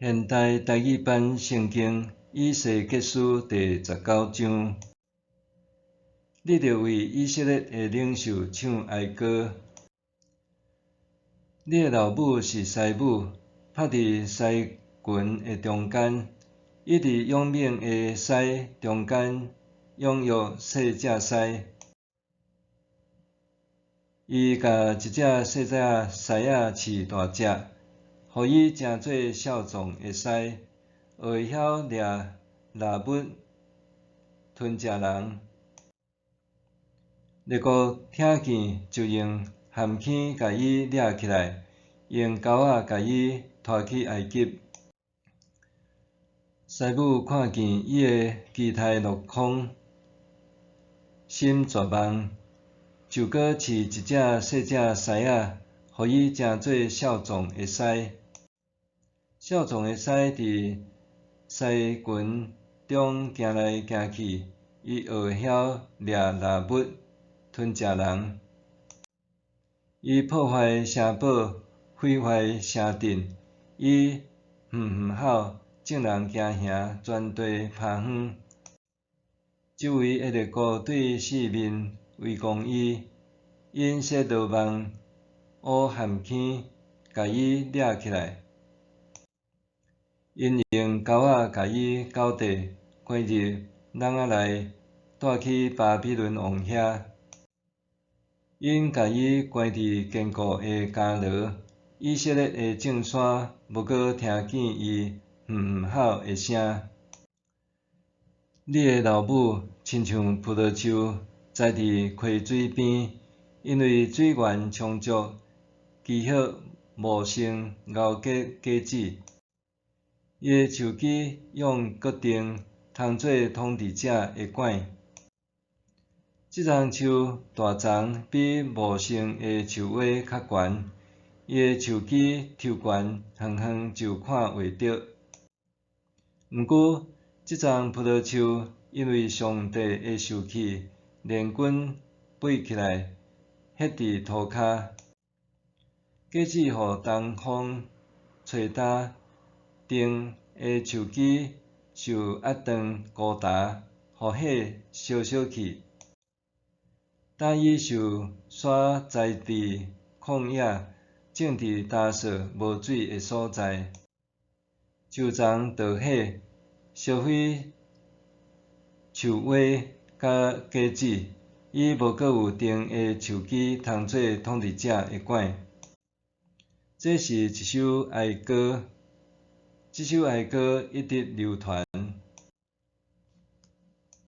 现代台语版圣经以西结书第19章，你着为以色列的领袖唱哀歌。你的老母是师母，拍伫狮群的中间，伊伫勇猛的狮中间养育细只狮。伊甲一只细只狮仔饲大只，互伊成做少壮的狮，会晓掠蜡物吞食人。列国听见就用함坑甲伊掠起来，用钩仔甲伊拖去埃及。师母看见伊的畸态落空，心绝望，就搁饲一只细只狮仔，互伊成做少壮的狮。少壮的狮伫狮群中行来行去，伊会晓掠蜡物吞食人。伊破坏城堡，毁坏城镇，伊吼，众人惊吓，全地拍远。周围的列国对四面围攻伊，因说罗网乌함坑，甲伊掠起来。因用钩仔甲伊交地，关入笼仔内，带去巴比伦王遐。因甲伊关伫坚固的监牢，以色列的众山无搁听见伊吼的声。你的老母亲像葡萄树栽伫溪水边，因为水源充足，枝叶茂盛，熬结果子。伊的树枝用决定，通做统治者的管。这丛树大丛，比茂盛的树蛙较悬，伊的树枝抽悬，远远就看袂到。毋过，这丛葡萄树因为上帝的受气，连根拔起来，歇伫土骹。果子互东风吹干，顶的树枝受压断孤单，互火烧烧去。当伊受山栽伫旷野，种伫干燥无水的所在，树丛着火，烧毁树蛙甲果子，伊无搁有顶的树枝通做统治者的管。这是一首哀歌，这首哀歌一直流传。